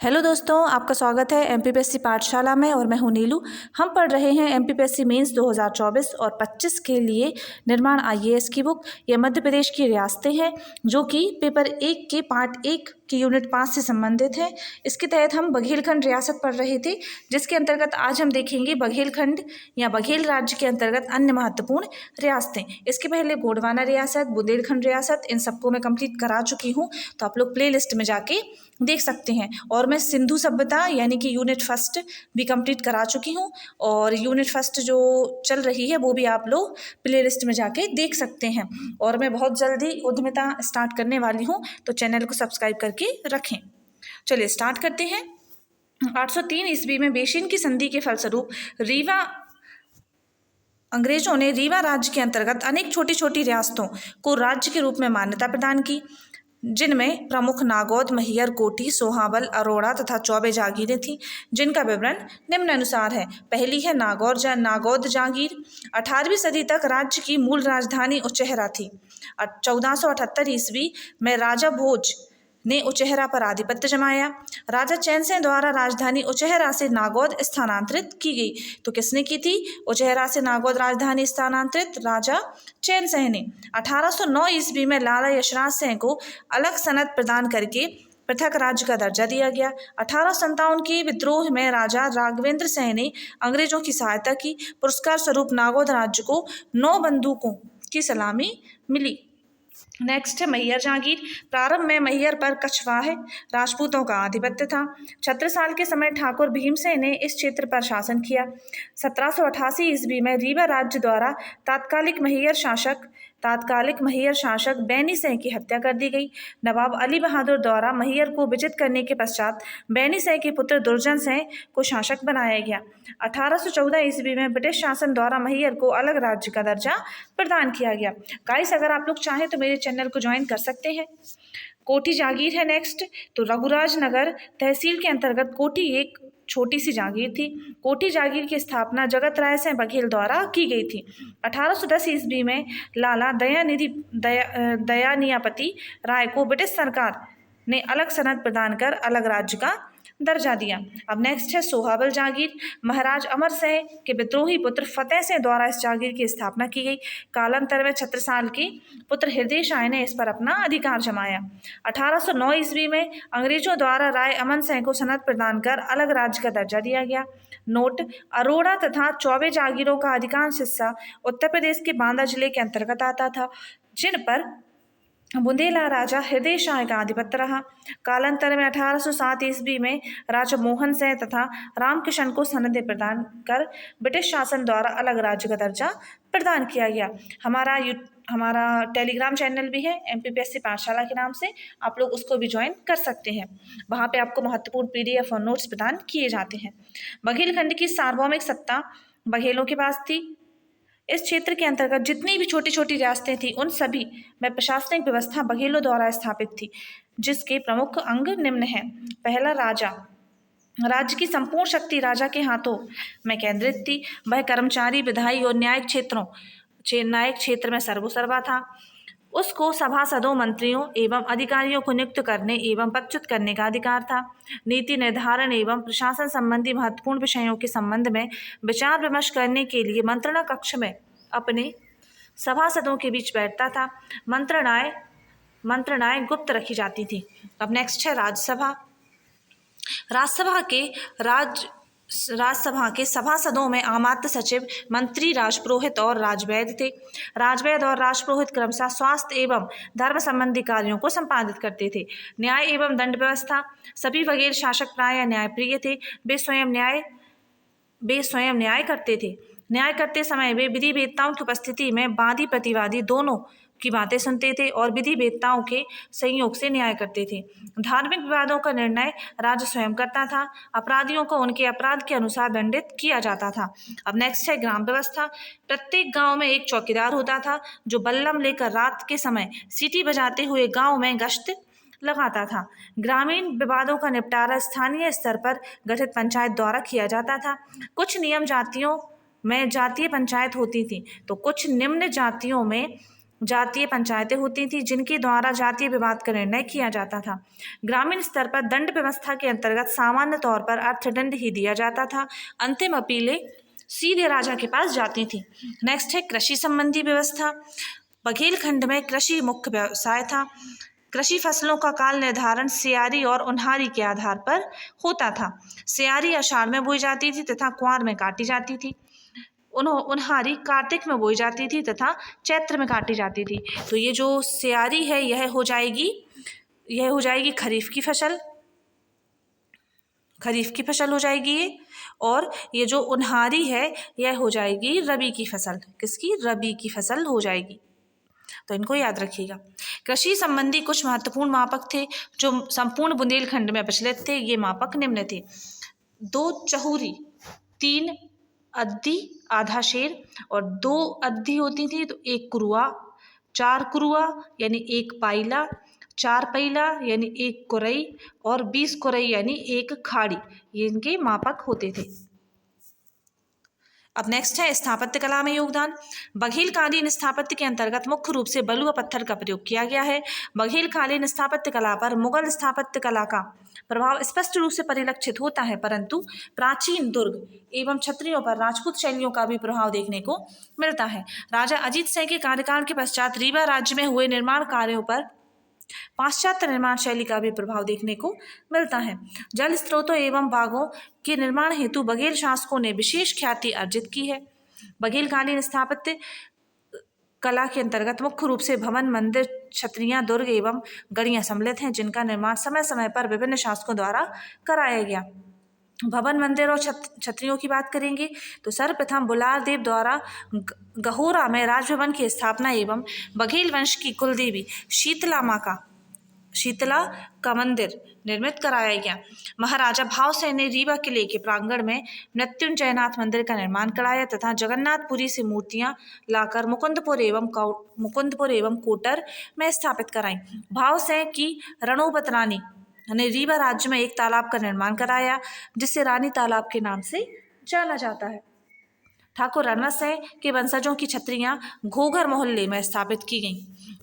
Hello दोस्तों, आपका स्वागत है एमपीपीएससी पाठशाला में और मैं हूं नीलू। हम पढ़ रहे हैं एमपीपीएससी मेंस 2024 और 25 के लिए निर्माण आईएएस की बुक। यह मध्य प्रदेश की रियासतें हैं जो कि पेपर 1 के पार्ट 1 की यूनिट 5 से संबंधित है। इसके तहत हम बघेलखंड रियासत पढ़ रहे थे, जिसके अंतर्गत आज हम देखेंगे बघेलखंड या बघेल राज्य के अंतर्गत अन्य महत्वपूर्ण रियासतें। इसके पहले गोंडवाना रियासत, बुंदेलखंड रियासत, इन सबको मैं कंप्लीट करा चुकी हूँ, तो आप लोग प्ले लिस्ट में जाके देख सकते हैं। और मैं सिंधु सभ्यता यानी कि यूनिट फर्स्ट भी कंप्लीट करा चुकी हूँ और यूनिट फर्स्ट जो चल रही है वो भी आप लोग प्ले लिस्ट में जाके देख सकते हैं। और मैं बहुत जल्दी उद्यमिता स्टार्ट करने वाली हूँ, तो चैनल को सब्सक्राइब करके रखें। चलिए स्टार्ट करते हैं। 803 ईस्वी में बेशिन की संधि के फलस्वरूप अंग्रेजों ने रीवा राज्य के अंतर्गत अनेक छोटी छोटी रियासतों को राज्य के रूप में मान्यता प्रदान की, जिनमें प्रमुख नागौद, मैहर, कोटी, सोहाबल, अरोड़ा तथा चौबे जागीरें थीं, जिनका विवरण निम्नानुसार है। पहली है नागौद जागीर। 18वीं सदी तक राज्य की मूल राजधानी उचेहरा थी। 1478 ईस्वी में राजा भोज ने उचेहरा पर आधिपत्य जमाया। राजा चैनसिंह द्वारा राजधानी उचेहरा से नागौद स्थानांतरित की गई। तो किसने की थी उचेहरा से नागौद राजधानी स्थानांतरित? राजा चैनसिंह ने। 1809 ईस्वी में लाला यशराज सिंह को अलग सनद प्रदान करके पृथक राज्य का दर्जा दिया गया। 1857 के विद्रोह में राजा राघवेंद्र सिंह ने अंग्रेजों की सहायता की। पुरस्कार स्वरूप नागौद राज्य को 9 बंदूकों की सलामी मिली। नेक्स्ट है मैहर जागीर। प्रारंभ में मैहर पर कछवाह राजपूतों का आधिपत्य था। छत्रसाल के समय ठाकुर भीमसेन ने इस क्षेत्र पर शासन किया। 1788 ईस्वी में रीवा राज्य द्वारा तात्कालिक मैहर शासक बैनी सिंह की हत्या कर दी गई। नवाब अली बहादुर द्वारा मैहर को विजित करने के पश्चात बैनी सिंह के पुत्र दुर्जन सिंह को शासक बनाया गया। 1814 ईस्वी में ब्रिटिश शासन द्वारा मैहर को अलग राज्य का दर्जा प्रदान किया गया। गाइस, अगर आप लोग चाहें तो मेरे चैनल को ज्वाइन कर सकते हैं। कोटी जागीर है नेक्स्ट। तो रघुराज नगर तहसील के अंतर्गत कोटी एक छोटी सी जागीर थी। कोटी जागीर की स्थापना जगत राय सिंह बघेल द्वारा की गई थी। 1810 ईस्वी में लाला दयानियापति राय को ब्रिटिश सरकार ने अलग सनद प्रदान कर अलग राज्य का दर्जा दिया। अब नेक्स्ट है सोहाबल जागीर। महाराज अमर सिंह के विद्रोही पुत्र फतेह सिंह द्वारा इस जागीर की स्थापना की गई। कालांतर में छत्रसाल के पुत्र हृदय शाह ने इस पर अपना अधिकार जमाया। 1809 ईस्वी में अंग्रेजों द्वारा राय अमन सिंह को सनद प्रदान कर अलग राज्य का दर्जा दिया गया। नोट: अरोड़ा तथा चौबे जागीरों का अधिकांश हिस्सा उत्तर प्रदेश के बांदा जिले के अंतर्गत आता था, जिन पर बुंदेला राजा हृदय शाह का आधिपत्य रहा। कालांतर में 1807 ईस्वी में राजा मोहन सिंह तथा रामकिशन को सनदें प्रदान कर ब्रिटिश शासन द्वारा अलग राज्य का दर्जा प्रदान किया गया। हमारा टेलीग्राम चैनल भी है एमपीपीएससी पाठशाला के नाम से, आप लोग उसको भी ज्वाइन कर सकते हैं। वहाँ पे आपको महत्वपूर्ण पीडीएफ और नोट्स प्रदान किए जाते हैं। बघेलखंड की सार्वभौमिक सत्ता बघेलों के पास थी। इस क्षेत्र के अंतर्गत जितनी भी छोटी छोटी रियासतें थीं उन सभी में प्रशासनिक व्यवस्था बघेलों द्वारा स्थापित थी, जिसके प्रमुख अंग निम्न हैं। पहला, राजा। राज्य की संपूर्ण शक्ति राजा के हाथों में केंद्रित थी। वह कर्मचारी, विधायी और न्यायिक क्षेत्र में सर्वोसर्वा था। उसको सभासदों, मंत्रियों एवं अधिकारियों को नियुक्त करने एवं पदच्युत करने का अधिकार था। नीति निर्धारण एवं प्रशासन संबंधी महत्वपूर्ण विषयों के संबंध में विचार विमर्श करने के लिए मंत्रणा कक्ष में अपने सभासदों के बीच बैठता था। मंत्रणाएं गुप्त रखी जाती थी। अब नेक्स्ट है राज्यसभा। राज्यसभा के सभासदों में आमात्य सचिव, मंत्री, राजपुरोहित और राजवैद्य थे। राजवैद्य और राजपुरोहित क्रमशः स्वास्थ्य एवं धर्म संबंधी कार्यों को संपादित करते थे। न्याय एवं दंड व्यवस्था। सभी बघेल शासक प्रायः न्यायप्रिय थे। वे स्वयं न्याय करते थे। न्याय करते समय वे विधि वेत्ताओं की उपस्थिति में वादी प्रतिवादी दोनों की बातें सुनते थे और विधि वेत्ताओं के संयोग से न्याय करते थे। धार्मिक विवादों का निर्णय राजा स्वयं करता था। अपराधियों को उनके अपराध के अनुसार दंडित किया जाता था। अब नेक्स्ट है ग्राम व्यवस्था। प्रत्येक गांव में एक चौकीदार होता था जो बल्लम लेकर रात के समय सीटी बजाते हुए गांव में गश्त लगाता था। ग्रामीण विवादों का निपटारा स्थानीय स्तर पर गठित पंचायत द्वारा किया जाता था। कुछ नियम जातियों में जातीय पंचायत होती थी, तो कुछ निम्न जातियों में जातीय पंचायतें होती थीं जिनके द्वारा जातीय विवाद का निर्णय किया जाता था। ग्रामीण स्तर पर दंड व्यवस्था के अंतर्गत सामान्य तौर पर अर्थदंड ही दिया जाता था। अंतिम अपीलें सीधे राजा के पास जाती थी। नेक्स्ट है कृषि संबंधी व्यवस्था। बघेलखंड में कृषि मुख्य व्यवसाय था। कृषि फसलों का काल निर्धारण सियारी और उन्हारी के आधार पर होता था। सियारी आषाढ़ में बोई जाती थी तथा कुंवार में काटी जाती थी। उन्हारी कार्तिक में बोई जाती थी तथा चैत्र में काटी जाती थी। तो ये जो सियारी है यह हो जाएगी खरीफ की फसल, हो जाएगी ये। और ये जो उन्हारी है यह हो जाएगी रबी की फसल। किसकी? रबी की फसल हो जाएगी। तो इनको याद रखिएगा। कृषि संबंधी कुछ महत्वपूर्ण मापक थे जो संपूर्ण बुंदेलखंड में प्रचलित थे। ये मापक निम्न थे: 2 चहुरी, 3 अद्दी आधा शेर, और 2 अद्दी होती थी तो 1 कुरुआ, 4 कुरुआ यानी 1 पाइला, 4 पैला यानी 1 कुरई, और 20 कुरई यानी 1 खाड़ी। ये इनके मापक होते थे। अब नेक्स्ट है स्थापत्य कला में योगदान। बघेलकालीन स्थापत्य के अंतर्गत मुख्य रूप से बलुआ पत्थर का प्रयोग किया गया है। बघेलकालीन स्थापत्य कला पर मुगल स्थापत्य कला का प्रभाव स्पष्ट रूप से परिलक्षित होता है, परंतु प्राचीन दुर्ग एवं छत्रियों पर राजपूत शैलियों का भी प्रभाव देखने को मिलता है। राजा अजीत सिंह के कार्यकाल के पश्चात रीवा राज्य में हुए निर्माण कार्यों पर पाश्चात्य निर्माण शैली का भी प्रभाव देखने को मिलता है। जल स्रोतों एवं बागों के निर्माण हेतु बघेल शासकों ने विशेष ख्याति अर्जित की है। बघेलकालीन स्थापत्य कला के अंतर्गत मुख्य रूप से भवन, मंदिर, छतरियां, दुर्ग एवं गढ़ियां सम्मिलित हैं, जिनका निर्माण समय समय पर विभिन्न शासकों द्वारा कराया गया। भवन, मंदिर और छतरियों की बात करेंगे तो सर्वप्रथम बुलार देव द्वारा गहोरा में राजभवन की स्थापना एवं बघेल वंश की कुलदेवी शीतला का मंदिर निर्मित कराया गया। महाराजा भावसिंह ने रीवा किले के प्रांगण में मृत्युंजयनाथ मंदिर का निर्माण कराया तथा जगन्नाथपुरी से मूर्तियां लाकर मुकुंदपुर एवं कोटर में स्थापित कराई। भावसिंह की रणोबत रानी ने रीवा राज्य में एक तालाब का निर्माण कराया जिसे रानी तालाब के नाम से जाना जाता है। ठाकुर रणवत सिंह के वंशजों की छतरियां घोघर मोहल्ले में स्थापित की गईं।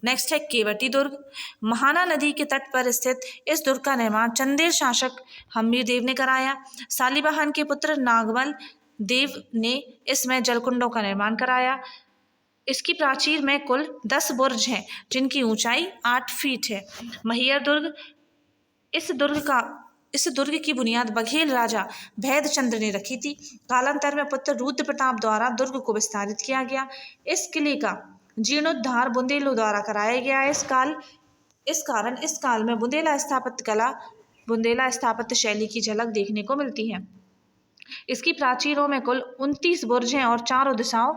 नेक्स्ट है केवटी दुर्ग। महाना नदी के तट पर स्थित इस दुर्ग का निर्माण चंदेल शासक हम्मीर देव ने कराया। सालिवाहन के पुत्र नागमल देव ने इसमें जलकुंडों का निर्माण कराया। इसकी प्राचीर में कुल 10 बुर्ज हैं जिनकी ऊंचाई 8 फीट है। महियर दुर्ग। इस दुर्ग की बुनियाद बघेल राजा भैदचंद्र ने रखी थी। कालांतर में पुत्र रुद्र प्रताप द्वारा दुर्ग को विस्तारित किया गया। इस किले का जीर्णोद्धार बुंदेलों द्वारा कराया गया। इस काल में बुंदेला स्थापत्य शैली की झलक देखने को मिलती है। इसकी प्राचीरों में कुल 29 बुर्ज हैं और चारों दिशाओं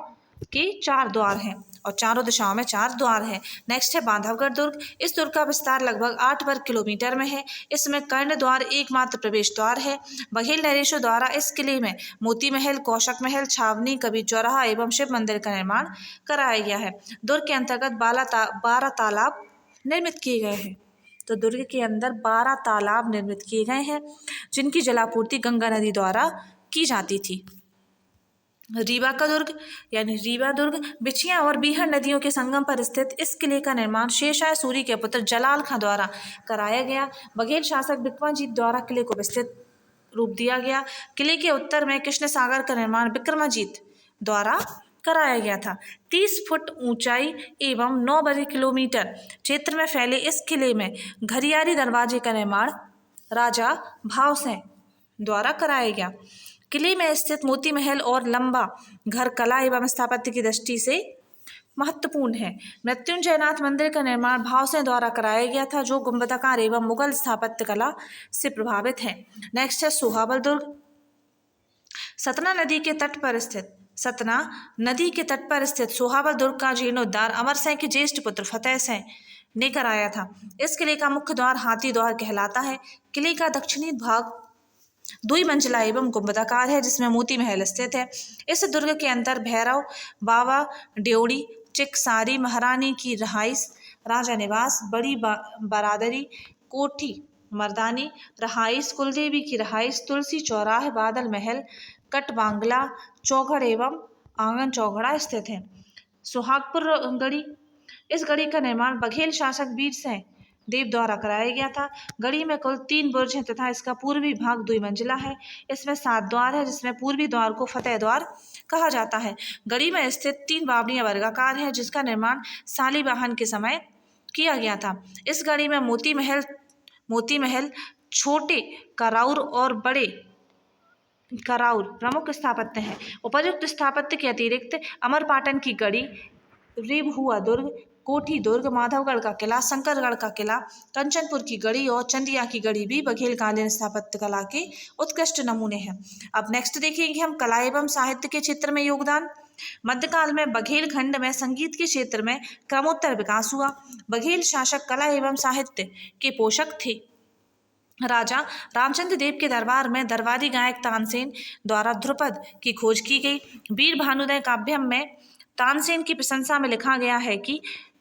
में 4 द्वार हैं। नेक्स्ट है बांधवगढ़ दुर्ग। इस दुर्ग का विस्तार लगभग 8 वर्ग किलोमीटर में है। इसमें कर्ण द्वार एकमात्र प्रवेश द्वार है। बघेल नरेशों द्वारा इस किले में मोती महल, कौशक महल, छावनी, कबीर चौराहा एवं शिव मंदिर का निर्माण कराया गया है। दुर्ग के अंतर्गत 12 तालाब निर्मित किए गए हैं। तो दुर्ग के अंदर 12 तालाब निर्मित किए गए हैं जिनकी जलापूर्ति गंगा नदी द्वारा की जाती थी। रीवा का दुर्ग यानी रीवा दुर्ग बिछिया और बीहड़ नदियों के संगम पर स्थित इस किले का निर्माण शेरशाह सूरी के पुत्र जलाल खां द्वारा कराया गया। बघेल शासक विक्रमाजीत द्वारा किले को विस्तृत रूप दिया गया। किले के उत्तर में कृष्ण सागर का निर्माण विक्रमाजीत द्वारा कराया गया था। 30 फुट ऊंचाई एवं 9 वर्ग किलोमीटर क्षेत्र में फैले इस किले में घरियारी दरवाजे का निर्माण राजा भावसिंह द्वारा कराया गया। किले में स्थित मोती महल और लंबा घर कला एवं स्थापत्य की दृष्टि से महत्वपूर्ण है। मृत्युंजयनाथ मंदिर का निर्माण भावसिंह द्वारा कराया गया था जो गुंबदाकार एवं मुगल स्थापत्य कला से प्रभावित है। नेक्स्ट है सोहाबल दुर्ग। सतना नदी के तट पर स्थित सोहाबल दुर्ग का जीर्णोद्धार अमर सिंह के ज्येष्ठ पुत्र फतेह सिंह ने कराया था। इस किले का मुख्य द्वार हाथी द्वार कहलाता है। किले का दक्षिणी भाग 2 मंजिला एवं गुंबदाकार है जिसमें मोती महल स्थित है। इस दुर्ग के अंदर भैरव बाबा, ड्योढ़ी, चिकसारी, महारानी की रहाइश, राजा निवास, बड़ी बरादरी, कोठी मर्दानी रहाइश, कुलदेवी की रहाइश, तुलसी चौराहे, बादल महल, कट बांग्ला, चौघड़ एवं आंगन चौघड़ा स्थित है। सुहागपुर गढ़ी इस गढ़ी का निर्माण बघेल शासक वीरसेन देव द्वारा कराया गया था। गढ़ी में कुल 3 बुर्ज हैं तथा इसका पूर्वी भाग 2 मंजिला है। इसमें 7 द्वार है, जिसमें पूर्वी द्वार को फतेह द्वार कहा जाता है। गढ़ी में स्थित 3 बावड़ियां वर्गाकार हैं, जिसका निर्माण शालिवाहन के समय किया गया था। इस गढ़ी में मोती महल, छोटे कराउर और बड़े कराउर प्रमुख स्थापत्य हैं। उपर्युक्त स्थापत्य के अतिरिक्त अमरपाटन की गढ़ी, रेबहुआ दुर्ग, कोठी दुर्ग, माधवगढ़ का किला, शंकरगढ़ का किला, कंचनपुर की गढ़ी और चंदिया की गढ़ी भी बघेलकालीन स्थापत्य कला के उत्कृष्ट नमूने हैं। अब नेक्स्ट देखेंगे हम कला एवं साहित्य के क्षेत्र में योगदान। मध्यकाल में बघेल खंड में संगीत के क्षेत्र में क्रमोत्तर विकास हुआ। बघेल शासक कला एवं साहित्य के पोषक थे। राजा रामचंद्र देव के दरबार में दरबारी गायक तानसेन द्वारा ध्रुपद की खोज की गई। वीर भानुदय काव्यम में तानसेन की प्रशंसा में लिखा गया है कि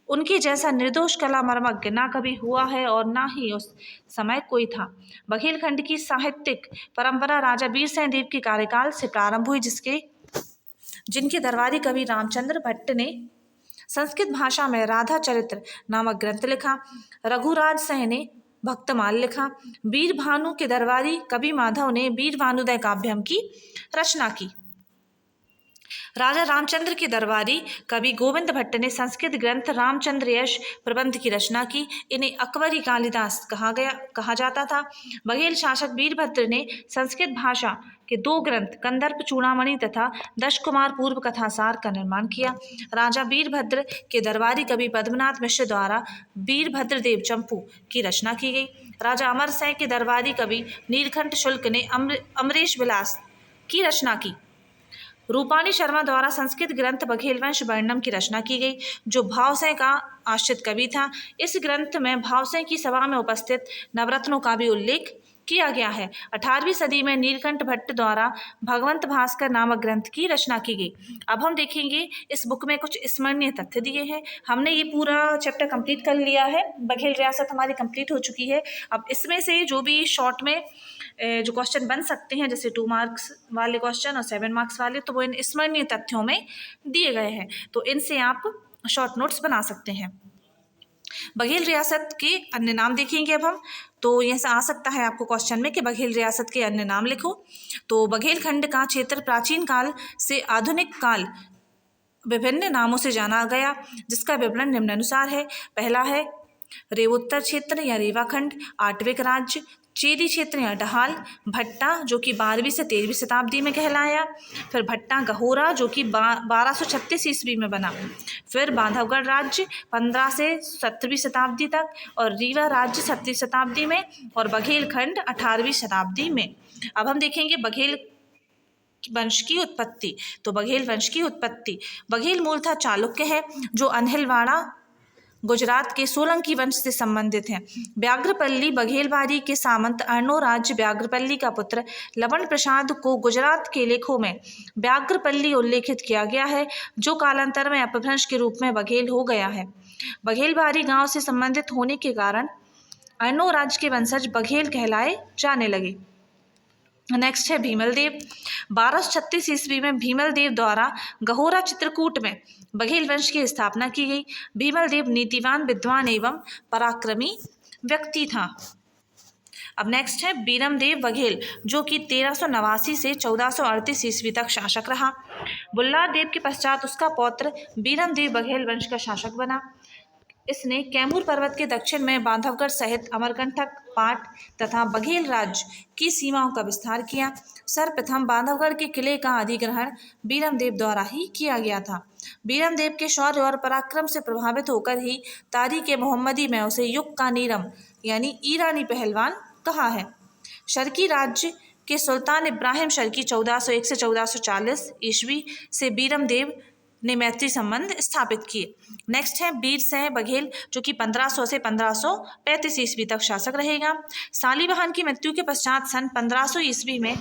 उनके जैसा निर्दोष कला मर्मज्ञ ना कभी हुआ है और ना ही उस समय कोई था। बघेलखंड की साहित्यिक परंपरा राजा वीरसेन देव के कार्यकाल से प्रारंभ हुई, जिनके दरबारी कवि रामचंद्र भट्ट ने संस्कृत भाषा में राधा चरित्र नामक ग्रंथ लिखा। रघुराज सह ने भक्तमाल लिखा। वीर भानु के दरबारी कवि माधव ने वीर भानुदय काव्यम की रचना की। राजा रामचंद्र के दरबारी कवि गोविंद भट्ट ने संस्कृत ग्रंथ रामचंद्र यश प्रबंध की रचना की। इन्हें अकबरी कालिदास कहा जाता था। बघेल शासक वीरभद्र ने संस्कृत भाषा के 2 ग्रंथ कंदर्प चूड़ामणि तथा दशकुमार पूर्व कथासार का निर्माण किया। राजा वीरभद्र के दरबारी कवि पद्मनाथ मिश्र द्वारा वीरभद्र देव चंपू की रचना की गई। राजा अमर सिंह के दरबारी कवि नीलकंठ शुल्क ने अमरेश विलास की रचना की। रूपाणी शर्मा द्वारा संस्कृत ग्रंथ बघेलवंश वर्णम की रचना की गई, जो भावसेन का आश्रित कवि था। इस ग्रंथ में भावसेन की सभा में उपस्थित नवरत्नों का भी उल्लेख किया गया है। 18वीं सदी में नीलकंठ भट्ट द्वारा भगवंत भास्कर नामक ग्रंथ की रचना की गई। अब हम देखेंगे इस बुक में कुछ स्मरणीय तथ्य दिए हैं। हमने ये पूरा चैप्टर कंप्लीट कर लिया है। बघेल रियासत हमारी कंप्लीट हो चुकी है। अब इसमें से जो भी शॉर्ट में जो क्वेश्चन बन सकते हैं, जैसे 2 मार्क्स वाले क्वेश्चन और 7 मार्क्स वाले, तो वो इन स्मरणीय तथ्यों में दिए गए हैं, तो इनसे आप शॉर्ट नोट्स बना सकते हैं। बघेल रियासत के अन्य नाम देखेंगे अब हम, तो यह आ सकता है आपको क्वेश्चन में कि बघेल रियासत के अन्य नाम लिखो। तो बघेल खंड का क्षेत्र प्राचीन काल से आधुनिक काल विभिन्न नामों से जाना गया, जिसका विवरण निम्नानुसार है। पहला है रेवोत्तर क्षेत्र या रेवाखंड, आटविक राज्य, चेदी क्षेत्र या ढहाल, भट्टा जो कि 12वीं से 13वीं शताब्दी में कहलाया, फिर भट्टा गहोरा जो कि 1236 ईस्वी में बना, फिर बांधवगढ़ राज्य 15 से 17वीं शताब्दी तक, और रीवा राज्य 7वीं शताब्दी में, और बघेलखंड 18वीं शताब्दी में। अब हम देखेंगे बघेल वंश की उत्पत्ति। तो बघेल वंश की उत्पत्ति, बघेल मूलतः चालुक्य है, जो अनहिलवाड़ा गुजरात के सोलंकी वंश से संबंधित हैं। व्याघ्रपल्ली बघेलबारी के सामंत अर्णो राज्य व्याघ्रपल्ली का पुत्र लवण प्रसाद को गुजरात के लेखों में व्याघ्रपल्ली उल्लेखित किया गया है, जो कालांतर में अपभ्रंश के रूप में बघेल हो गया है। बघेलबारी गांव से संबंधित होने के कारण अर्णो राज्य के वंशज बघेल कहलाए जाने लगे। नेक्स्ट है भीमल देव। 1236 ईस्वी में भीमल देव द्वारा गहोरा चित्रकूट में बघेल वंश की स्थापना की गई। भीमल देव नीतिवान, विद्वान एवं पराक्रमी व्यक्ति था। अब नेक्स्ट है बीरम देव बघेल, जो कि 1389 से 1438 ईस्वी तक शासक रहा। बुल्लार देव के पश्चात उसका पौत्र बीरम देव बघेल वंश का शासक बना। इसने कैमूर पर्वत के दक्षिण में बांधवगढ़ सहित अमरकंटक, पाट तथा बघेल राज्य की सीमाओं का विस्तार किया। सर्वप्रथम बांधवगढ़ के किले का अधिग्रहण बीरम देव द्वारा ही किया गया था। बीरम देव के शौर्य और पराक्रम से प्रभावित होकर ही तारीख मोहम्मदी में उसे युग का नीरम यानी ईरानी पहलवान कहा है। शर्की राज्य के सुल्तान इब्राहिम शर्की 1401 से 1440 ईस्वी से बीरम देव ने मैत्री संबंध स्थापित किए। नेक्स्ट है वीरसेन बघेल, जो कि 1500 से 1535 ईस्वी तक शासक रहेगा। शालिवाहन की मृत्यु के पश्चात सन 1500 ईस्वी में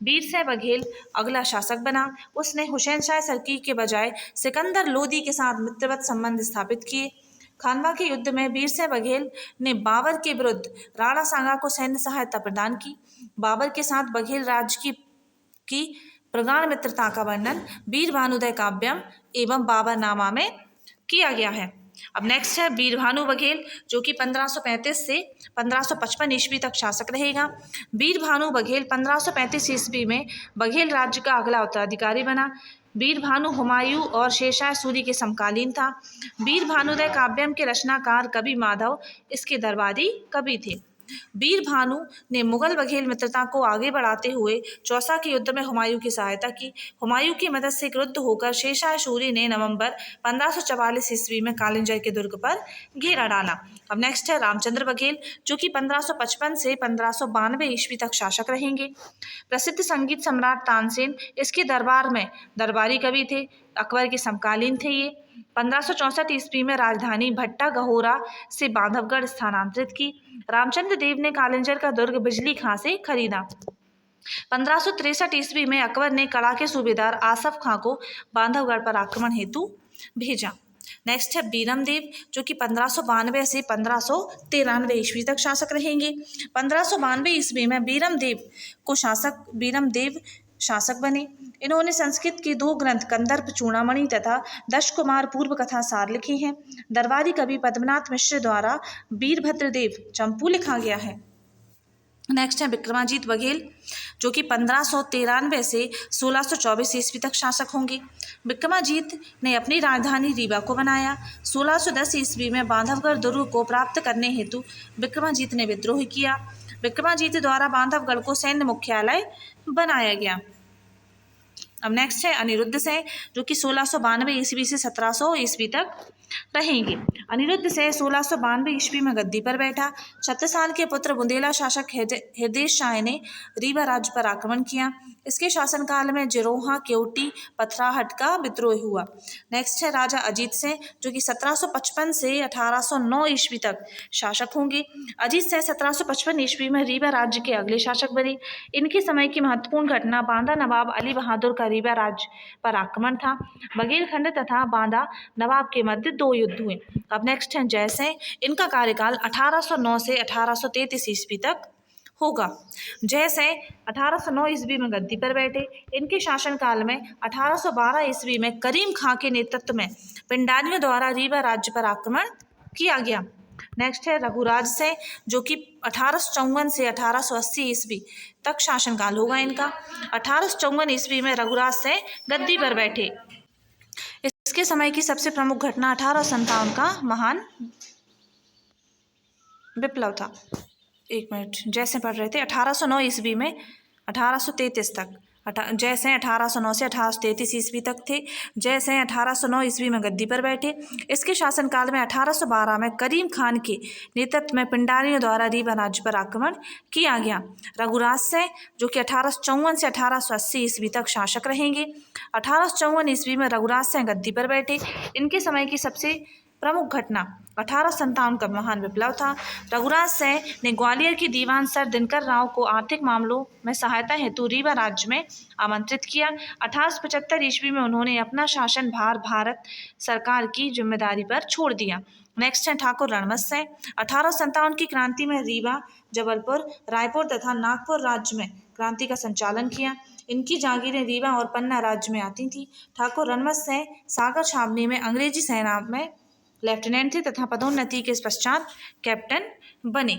वीरसेन बघेल अगला शासक बना। उसने हुसैन शाह सर्की के बजाय सिकंदर लोदी के साथ मित्रवत संबंध स्थापित किए। खानवा के युद्ध में वीरसेन बघेल ने बाबर के विरुद्ध राणा सांगा को सैन्य सहायता प्रदान की। बाबर के साथ बघेल राज्य की प्रगाढ़ मित्रता का वर्णन वीर भानुदय काव्यम एवं बाबरनामा में किया गया है। अब नेक्स्ट है बीरभानु बघेल, जो कि 1535 से 1555 ईस्वी तक शासक रहेगा। बीरभानु बघेल 1535 ईस्वी में बघेल राज्य का अगला उत्तराधिकारी बना। बीरभानु हुमायूं और शेरशाह सूरी के समकालीन था। बीरभानुदय काव्यम के रचनाकार कवि माधव इसके दरबारी कवि थे। बीरभानु ने मुगल बघेल मित्रता को आगे बढ़ाते हुए चौसा के युद्ध में हुमायूं की सहायता की। हुमायूं की मदद से क्रुद्ध होकर शेरशाह सूरी ने नवंबर 1544 ईस्वी में कालिंजर के दुर्ग पर घेरा डाला। अब नेक्स्ट है रामचंद्र बघेल, जो कि 1555 से 1592 ईस्वी तक शासक रहेंगे। प्रसिद्ध संगीत सम्राट तानसेन इसके दरबार में दरबारी कवि थे। अकबर के समकालीन थे ये। 1564 ईस्वी में राजधानी भट्टा गहोरा से बांधवगढ़ स्थानांतरित की। रामचंद्र देव ने कालिंजर का दुर्ग बिजली खां से खरीदा। 1563 ईस्वी में अकबर ने कड़ा के सूबेदार आसफ खां को बांधवगढ़ पर आक्रमण हेतु भेजा। नेक्स्ट है बीरम देव, जो कि 1592 से 1593 ईस्वी तक शासक रहेंगे। 1592 ईस्वी में बीरम देव शासक बने। इन्होंने संस्कृत के 2 ग्रंथ कंदर्प चूड़ामणि तथा 10 कुमार पूर्व कथा सार लिखे हैं। दरबारी कवि पद्मनाथ मिश्र द्वारा वीरभद्र देव चंपू लिखा गया है। नेक्स्ट है विक्रमाजीत बघेल, जो कि 1593 से 1624 ईस्वी तक शासक होंगे। विक्रमाजीत ने अपनी राजधानी रीवा को बनाया। 1610 ईस्वी में बांधवगढ़ दुर्ग को प्राप्त करने हेतु विक्रमाजीत ने विद्रोह किया। विक्रमाजीत द्वारा बांधवगढ़ को सैन्य मुख्यालय बनाया गया। अब नेक्स्ट है अनिरुद्ध सेन, जो कि 1692 ईस्वी से 1700 ईस्वी तक रहेंगे। अनिरुद्ध सेन 1692 ईस्वी में गद्दी पर बैठा। 36 साल के पुत्र बुंदेला शासक हृदेश शाह ने रीवा राज्य पर आक्रमण किया। इसके शासनकाल में जिरोहा, केवटी, पथराहट का विद्रोह हुआ। नेक्स्ट है राजा अजीत सिंह, जो कि 1755 से 1809 ईस्वी तक शासक होंगे। अजीत सिंह 1755 ईस्वी में रीवा राज्य के अगले शासक बने। इनके समय की महत्वपूर्ण घटना बांदा नवाब अली बहादुर का रीवा राज्य पर आक्रमण था। बघेलखंड तथा बांदा नवाब के मध्य 2 युद्ध हुए। अब नेक्स्ट है जयसिंह, इनका कार्यकाल 1809 से 1833 ईस्वी तक होगा। जयसिंह 1809 ईस्वी में गद्दी पर बैठे। इनके शासनकाल में 1812 ईस्वी में करीम खां के नेतृत्व में पिंडारियों द्वारा रीवा राज्य पर आक्रमण किया गया। नेक्स्ट है रघुराज सिंह, जो कि 1854 से 1880 ईस्वी तक शासनकाल होगा इनका। 1854 ईस्वी में रघुराज सिंह गद्दी पर बैठे। इसके समय की सबसे प्रमुख घटना 1857 का महान विप्लव था। एक मिनट, जैसे पढ़ रहे थे 1809 ईस्वी में 1833 तक। जयसिंह 1809 से 1833 ईस्वी तक थे। जयसिंह 1809 ईस्वी में गद्दी पर बैठे। इसके शासनकाल में 1812 में करीम खान के नेतृत्व में पिंडारियों द्वारा रीवा राज्य पर आक्रमण किया गया। रघुराज सिंह, जो कि 1854 से 1880 ईस्वी तक शासक रहेंगे। 1854 ईस्वी में रघुराज सिंह गद्दी पर बैठे। इनके समय की सबसे प्रमुख घटना 1857 का महान विप्लव था। रघुराज सिंह ने ग्वालियर के दीवान सर दिनकर राव को आर्थिक मामलों में सहायता हेतु रीवा राज्य में आमंत्रित किया। 1875 ईस्वी में उन्होंने अपना शासन भार भारत सरकार की जिम्मेदारी पर छोड़ दिया। नेक्स्ट है ठाकुर रणमत सिंह। 1857 की क्रांति में रीवा, जबलपुर, रायपुर तथा नागपुर राज्य में क्रांति का संचालन किया। इनकी जागीरें रीवा और पन्ना राज्य में आती थी। ठाकुर रणमत सिंह सागर छावनी में अंग्रेजी सेना में लेफ्टिनेंट थे तथा पदोन्नति के पश्चात कैप्टन बने।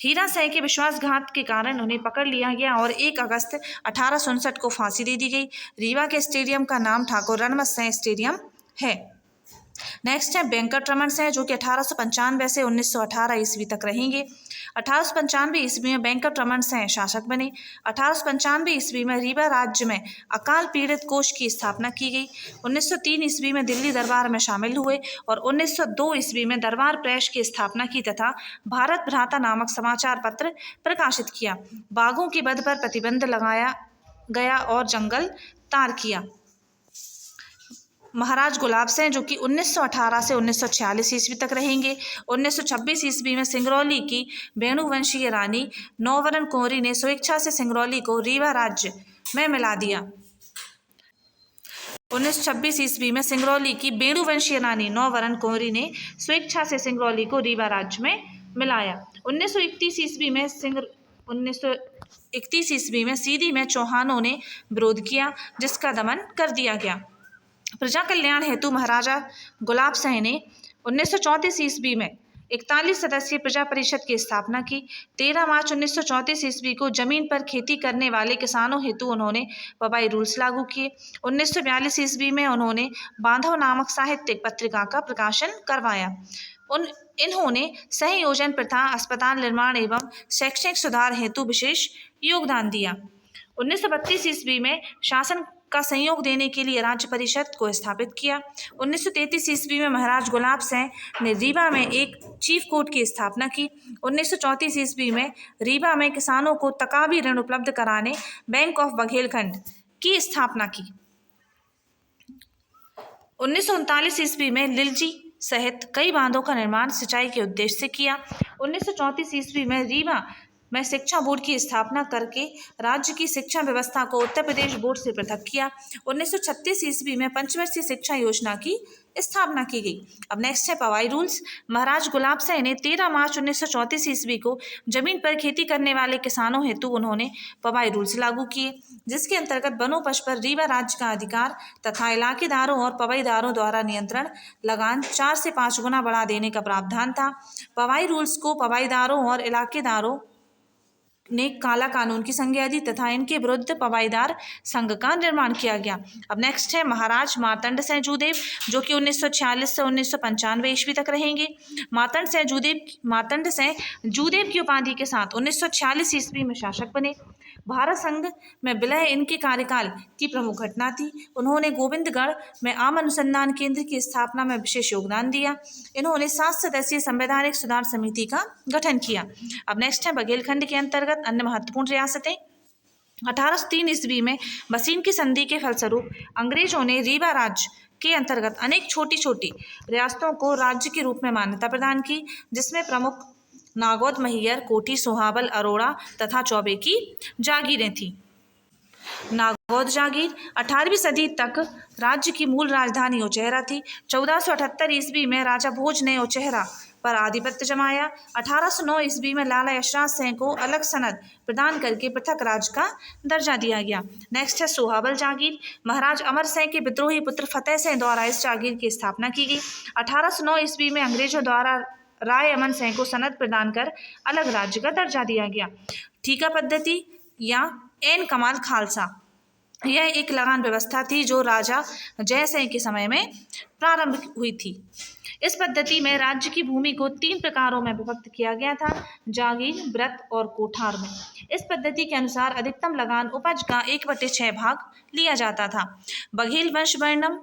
हीरा सिंह के विश्वासघात के कारण उन्हें पकड़ लिया गया और 1 अगस्त 1859 को फांसी दे दी गई। रीवा के स्टेडियम का नाम ठाकुर रणमत सिंह स्टेडियम है। नेक्स्ट है वेंकट रमन सिंह, जो कि 1895 से 1918 ईस्वी तक रहेंगे। 1895 ईस्वी में वेंकट रमन सिंह शासक बने। 1895 ईस्वी में रीवा राज्य में अकाल पीड़ित कोष की स्थापना की गई। 1903 ईस्वी में दिल्ली दरबार में शामिल हुए और 1902 ईस्वी में दरबार प्रेस की स्थापना की तथा भारत भ्राता नामक समाचार पत्र प्रकाशित किया। बाघों के वध पर प्रतिबंध लगाया गया और जंगल तार किया। महाराज गुलाब सिंह, जो कि 1918 से 1946 ईस्वी तक रहेंगे। 1926 ईस्वी में सिंगरौली की वेणुवंशीय रानी नौवरन कुंवरी ने स्वेच्छा से सिंगरौली को रीवा राज्य में मिला दिया। 1926 ईस्वी में सिंगरौली की वेणुवंशीय रानी नौवरन कुंवरी ने स्वेच्छा से सिंगरौली को रीवा राज्य में मिलाया। 1931 ईस्वी में सीधी में चौहानों ने विरोध किया, जिसका दमन कर दिया गया। प्रजा कल्याण हेतु महाराजा गुलाब सिंह ने 1934 ईस्वी में 41 सदस्यीय प्रजा परिषद की स्थापना की। 13 मार्च 1934 ईस्वी को जमीन पर खेती करने वाले किसानों हेतु उन्होंने पबाई रूल्स लागू किए। 1942 ईस्वी में उन्होंने बांधव नामक साहित्यिक पत्रिका का प्रकाशन करवाया। इन्होंने सहयोजन प्रथा, अस्पताल निर्माण एवं शैक्षणिक सुधार हेतु विशेष योगदान दिया। 1932 ईस्वी में शासन का संयोग देने के लिए राज्य परिषद को स्थापित किया। 1933 ईस्वी में महाराज गुलाब सिंह ने रीवा में एक चीफ कोर्ट की स्थापना की। 1934 ईस्वी में रीवा में किसानों को तकावी ऋण उपलब्ध कराने बैंक ऑफ बघेलखंड की स्थापना की। 1939 ईस्वी में लिलजी सहित कई बांधों का निर्माण सिंचाई के उद्देश्य से किया। 1934 ईस्वी में रीवा में शिक्षा बोर्ड की स्थापना करके राज्य की शिक्षा व्यवस्था को उत्तर प्रदेश बोर्ड से पृथक किया। 1936 ईस्वी में पंचवर्षीय शिक्षा योजना की स्थापना की गई। अब नेक्स्ट है पवाई रूल्स। महाराज गुलाब सिंह ने 13 मार्च 1934 ईस्वी को जमीन पर खेती करने वाले किसानों हेतु उन्होंने पवाई रूल्स लागू किए, जिसके अंतर्गत वनोपज पर रीवा राज्य का अधिकार तथा इलाकेदारों और पवाईदारों द्वारा नियंत्रण लगान 4 से 5 गुना बढ़ा देने का प्रावधान था। पवाई रूल्स को पवाईदारों और इलाकेदारों ने काला कानून की संज्ञा दी तथा इनके विरुद्ध पवाईदार संघ का निर्माण किया गया। अब नेक्स्ट है महाराज मार्तंड सिंह जूदेव, जो कि 1946 से 1995 ईस्वी तक रहेंगे। मार्तंड सिंह जूदेव की उपाधि के साथ 1946 ईस्वी में शासक बने। भारत संघ में विलय इनके कार्यकाल की प्रमुख घटना थी। उन्होंने गोविंदगढ़ में आम अनुसंधान केंद्र की स्थापना में विशेष योगदान दिया। इन्होंने 7 सदस्यीय संवैधानिक सुधार समिति का गठन किया। अब नेक्स्ट है बघेलखंड के अंतर्गत अन्य महत्वपूर्ण रियासतें। 1803 ईस्वी में बसीन की संधि के फलस्वरूप अंग्रेजों ने रीवा राज्य के अंतर्गत अनेक छोटी छोटी रियासतों को राज्य के रूप में मान्यता प्रदान की, जिसमें प्रमुख नागौद, मैहर, कोठी, सोहाबल, अरोड़ा तथा चौबे की जागीरें थीं। नागौद जागीर 18वीं सदी तक राज्य की मूल राजधानी उचेहरा थी। 1478 ईस्वी में राजा भोज ने उचेहरा पर आधिपत्य जमाया। 1809 ईस्वी में लाला यशराज सिंह को अलग सनद प्रदान करके पृथक राज्य का दर्जा दिया गया। नेक्स्ट है सोहाबल जागीर। महाराज अमर सिंह के विद्रोही पुत्र फतेह सिंह द्वारा इस जागीर की स्थापना की गई। 1809 ईस्वी में अंग्रेजों द्वारा राय अमन सिंह को सनद प्रदान कर अलग राज्य का दर्जा दिया गया। ठीका पद्धति या एन कमाल खालसा यह एक लगान व्यवस्था थी जो राजा जय सिंह के समय में प्रारंभ हुई थी। इस पद्धति में राज्य की भूमि को 3 प्रकारों में विभक्त किया गया था, जागीर, व्रत और कोठार में। इस पद्धति के अनुसार अधिकतम लगान उपज का 1/6 भाग लिया जाता था। बघेल वंश वर्णम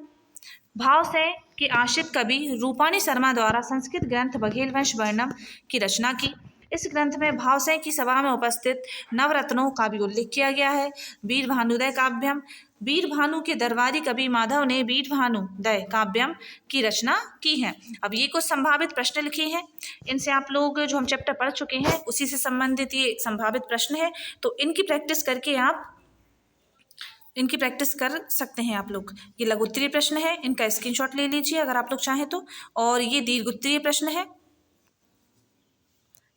भाव से के आश्रित कवि रूपाणी शर्मा द्वारा संस्कृत ग्रंथ बघेल वंश वर्णम की रचना की। इस ग्रंथ में भावसेन की सभा में उपस्थित नवरत्नों का भी उल्लेख किया गया है। वीर भानुदय काव्यम वीर भानु के दरबारी कवि माधव ने वीर भानुदय काव्यम की रचना की है। अब ये कुछ संभावित प्रश्न लिखे हैं, इनसे आप लोग जो हम चैप्टर पढ़ चुके हैं उसी से संबंधित ये संभावित प्रश्न है, तो इनकी प्रैक्टिस करके आप इनकी प्रैक्टिस कर सकते हैं आप लोग। ये लघु उत्तरीय प्रश्न है, इनका स्क्रीनशॉट ले लीजिए अगर आप लोग चाहें तो। और ये दीर्घ उत्तरीय प्रश्न है,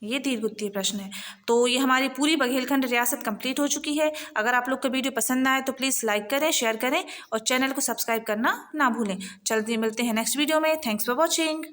ये दीर्घ उत्तरीय प्रश्न है। तो ये हमारी पूरी बघेलखंड रियासत कंप्लीट हो चुकी है। अगर आप लोग का वीडियो पसंद आए तो प्लीज़ लाइक करें, शेयर करें और चैनल को सब्सक्राइब करना ना भूलें। जल्दी मिलते हैं नेक्स्ट वीडियो में। Thanks for watching.